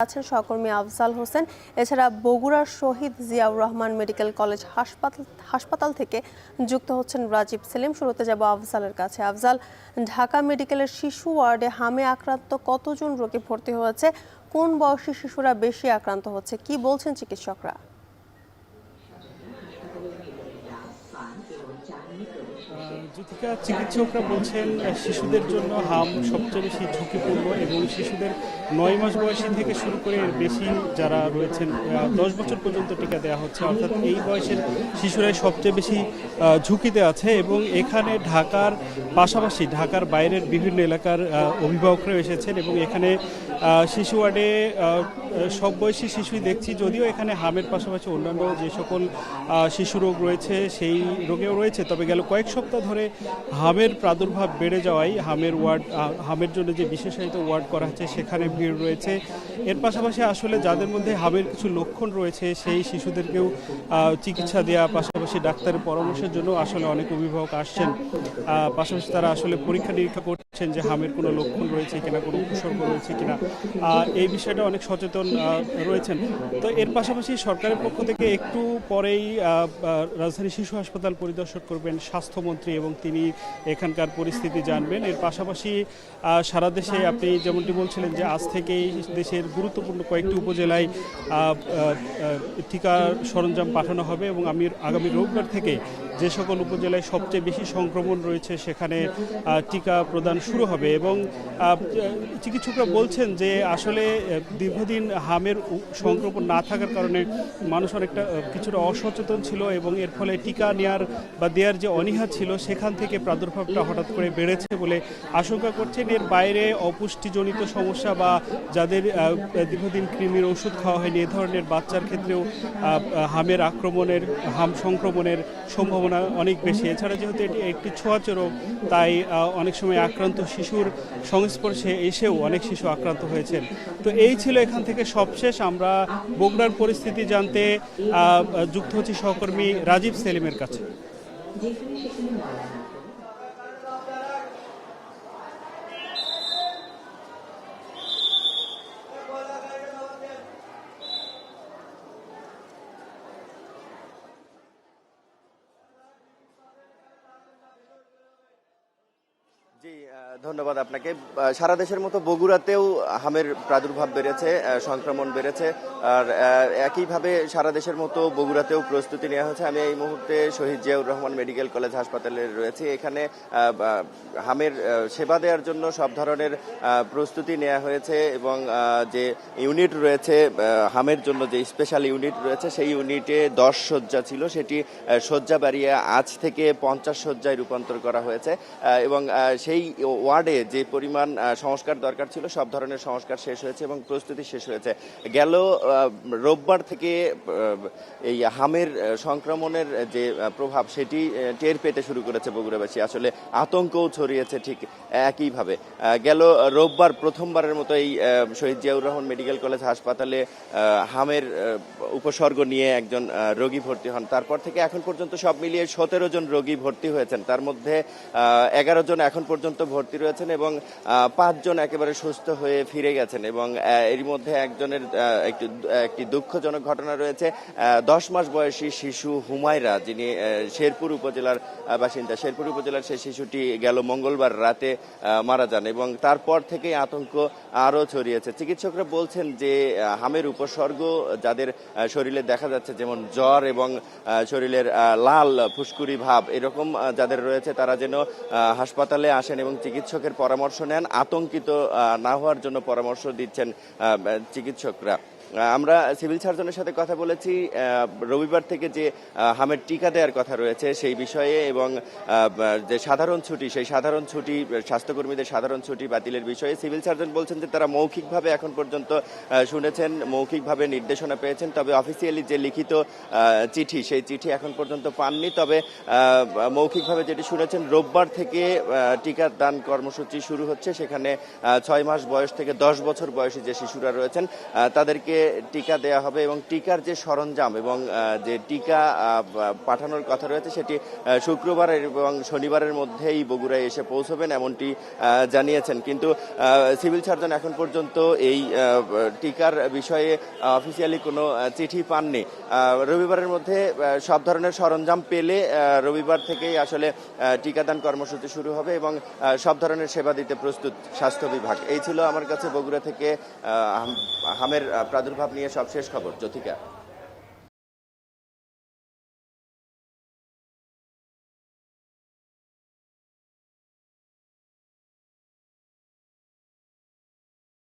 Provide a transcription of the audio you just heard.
আছেন সহকর্মী আফজাল হোসেন। এছাড়া বগুড়ার শহীদ জিয়াউর রহমান মেডিকেল কলেজ হাসপাতাল থেকে যুক্ত হচ্ছেন রাজীব সেলিম। শুরুতে যাব আফজালের কাছে। আফজাল, ঢাকা মেডিকেলের শিশু ওয়ার্ডে হামে আক্রান্ত কতজন রোগী ভর্তি হয়েছে? কোন বয়সী শিশুরা বেশি আক্রান্ত হচ্ছে, কি বলছেন চিকিৎসকরা? জ্যোতিকা, চিকিৎসকরা বলছেন শিশুদের জন্য হাম সবচেয়ে বেশি ঝুঁকিপূর্ণ এবং শিশুদের 9 মাস বয়সী থেকে শুরু করে বেশি যারা রয়েছেন 10 বছর পর্যন্ত টিকা দেওয়া হচ্ছে, অর্থাৎ এই বয়সের শিশুরাই সবচেয়ে বেশি ঝুঁকিতে আছে। এবং এখানে ঢাকার পাশাপাশি ঢাকার বাইরের বিভিন্ন এলাকার অভিভাবকরা এসেছেন এবং এখানে শিশু ওয়ার্ডে সব বয়সী শিশুই দেখছি, যদিও এখানে হামের পাশাপাশি অন্যান্য যে সকল শিশু রোগ রয়েছে সেই রোগেও রয়েছে। তবে গেল কয়েক সপ্তাহ ধরে হামের প্রাদুর্ভাব বেড়ে যাওয়ায় হামের জন্য যে বিশেষায়িত ওয়ার্ড করা হচ্ছে সেখানে ভিড় রয়েছে। এর পাশাপাশি আসলে যাদের মধ্যে হামের কিছু লক্ষণ রয়েছে সেই শিশুদেরকেও চিকিৎসা দেওয়া, পাশাপাশি ডাক্তারের পরামর্শের জন্য আসলে অনেক অভিভাবক আসছেন। পাশাপাশি তারা আসলে পরীক্ষা নিরীক্ষা করছেন যে হামের কোনো লক্ষণ রয়েছে কিনা, কোনো উপসর্গ রয়েছে কিনা, এই বিষয়টা অনেক সচেতন রয়েছেন। তো এর পাশাপাশি সরকারের পক্ষ থেকে একটু পরেই রাজধানী শিশু হাসপাতাল পরিদর্শন করবেন স্বাস্থ্যমন্ত্রী এবং তিনি এখানকার পরিস্থিতি জানবেন। এর পাশাপাশি সারা দেশে আপনি যেমনটি বলছিলেন যে আজ থেকেই দেশের গুরুত্বপূর্ণ কয়েকটি উপজেলায় টিকা সরঞ্জাম পাঠানো হবে এবং আগামী রোববার থেকে যে সকল উপজেলায় সবচেয়ে বেশি সংক্রমণ রয়েছে সেখানে টিকা প্রদান শুরু হবে। এবং চিকিৎসকরা বলছেন যে আসলে দীর্ঘদিন হামের সংক্রমণ না থাকার কারণে মানুষ অনেকটা কিছুটা অসচেতন ছিল এবং এর ফলে টিকা নেওয়ার বা দেওয়ার যে অনীহা ছিল সেখান থেকে প্রাদুর্ভাবটা হঠাৎ করে বেড়েছে বলে আশঙ্কা করছেন। এর বাইরে অপুষ্টিজনিত সমস্যা বা যাদের দীর্ঘদিন কৃমির ওষুধ খাওয়া হয়নি এ ধরনের বাচ্চার ক্ষেত্রেও হাম সংক্রমণের সম্ভাবনা অনেক বেশি। এছাড়া যেহেতু এটি একটি ছোঁয়াচে রোগ, তাই অনেক সময় আক্রান্ত শিশুর সংস্পর্শে এসেও অনেক শিশু আক্রান্ত হয়েছেন। তো এই ছিল এখান থেকে সবশেষ। আমরা বগুড়ার পরিস্থিতি জানতে যুক্ত হচ্ছি সহকর্মী রাজীব সেলিমের কাছে। জি, ধন্যবাদ আপনাকে। সারা দেশের মতো বগুড়াতেও হামের প্রাদুর্ভাব বেড়েছে, সংক্রমণ বেড়েছে। আর একইভাবে সারা দেশের মতো বগুড়াতেও প্রস্তুতি নেওয়া হয়েছে। আমি এই মুহূর্তে শহীদ জিয়াউর রহমান মেডিকেল কলেজ হাসপাতালে রয়েছি। এখানে হামের সেবা দেওয়ার জন্য সব ধরনের প্রস্তুতি নেওয়া হয়েছে এবং যে ইউনিট রয়েছে হামের জন্য, যে স্পেশাল ইউনিট রয়েছে সেই ইউনিটে 10 শয্যা ছিল, সেটি শয্যা বাড়িয়ে আজ থেকে 50 শয্যায় রূপান্তর করা হয়েছে। এবং সেই ওয়ার্ডে যে পরিমাণ সংস্কার দরকার ছিল সব ধরনের সংস্কার শেষ হয়েছে এবং প্রস্তুতি শেষ হয়েছে। গেল রোববার থেকে এই হামের সংক্রমণের যে প্রভাব সেটি টের পেতে শুরু করেছে বগুড়াবাসী। আসলে আতঙ্কও ছড়িয়েছে ঠিক একইভাবে। গেল রোববার প্রথমবারের মতো এই শহীদ জিয়াউর রহমান মেডিকেল কলেজ হাসপাতালে হামের উপসর্গ নিয়ে একজন রোগী ভর্তি হন। তারপর থেকে এখন পর্যন্ত সব মিলিয়ে 17 জন রোগী ভর্তি হয়েছেন। তার মধ্যে 11 জন এখন পর্যন্ত ভর্তি রয়েছেন এবং 5 জন একেবারে সুস্থ হয়ে ফিরে গেছেন। এবং এর মধ্যে একজনের একটি দুঃখজনক ঘটনা রয়েছে। 10 মাস বয়সী শিশু হুমায়রা, যিনি শেরপুর উপজেলার বাসিন্দা, শেরপুর উপজেলার সেই শিশুটি গেল মঙ্গলবার রাতে মারা যান এবং তারপর থেকেই আতঙ্ক আরও ছড়িয়েছে। চিকিৎসকরা বলছেন যে হামের উপসর্গ যাদের শরীরে দেখা যাচ্ছে, যেমন জ্বর এবং শরীরের লাল ফুসকুড়ি ভাব এরকম যাদের রয়েছে, তারা যেন হাসপাতালে আসেন এবং চিকিৎসকের পরামর্শ নেন। আতঙ্কিত না হওয়ার জন্য পরামর্শ দিচ্ছেন চিকিৎসকরা। আমরা সিভিল সার্জনের সাথে কথা বলেছি রবিবার থেকে যে হামের টিকা দেওয়ার কথা রয়েছে সেই বিষয়ে এবং যে সাধারণ ছুটি, সেই সাধারণ ছুটি, স্বাস্থ্যকর্মীদের সাধারণ ছুটি বাতিলের বিষয়ে সিভিল সার্জন বলছেন যে তারা মৌখিকভাবে এখন পর্যন্ত শুনেছেন, মৌখিকভাবে নির্দেশনা পেয়েছেন, তবে অফিসিয়ালি যে লিখিত চিঠি সেই চিঠি এখন পর্যন্ত পাননি। তবে মৌখিকভাবে যেটি শুনেছেন, রোববার থেকে টিকা দান কর্মসূচি শুরু হচ্ছে। সেখানে 6 মাস বয়স থেকে 10 বছর বয়সী যে শিশুরা রয়েছেন তাদেরকে টিকা দেয়া হবে এবং টিকার যে সরঞ্জাম এবং যে টিকা পাঠানোর কথা রয়েছে সেটি শুক্রবার এবং শনিবারের মধ্যেই বগুড়ায় এসে পৌঁছবেন এমনটি জানিয়েছেন। কিন্তু সিভিল সার্জন এখন পর্যন্ত এই টিকার বিষয়ে অফিসিয়ালি কোনো চিঠি পাননি। রবিবারের মধ্যে সব ধরনের সরঞ্জাম পেলে রবিবার থেকেই আসলে টিকাদান কর্মসূচি শুরু হবে এবং সব ধরনের সেবা দিতে প্রস্তুত স্বাস্থ্য বিভাগ। এই ছিল আমার কাছে বগুড়া থেকে হামের প্রাদুর্ভাব নিয়ে সবশেষ খবর। জ্যোতিকা।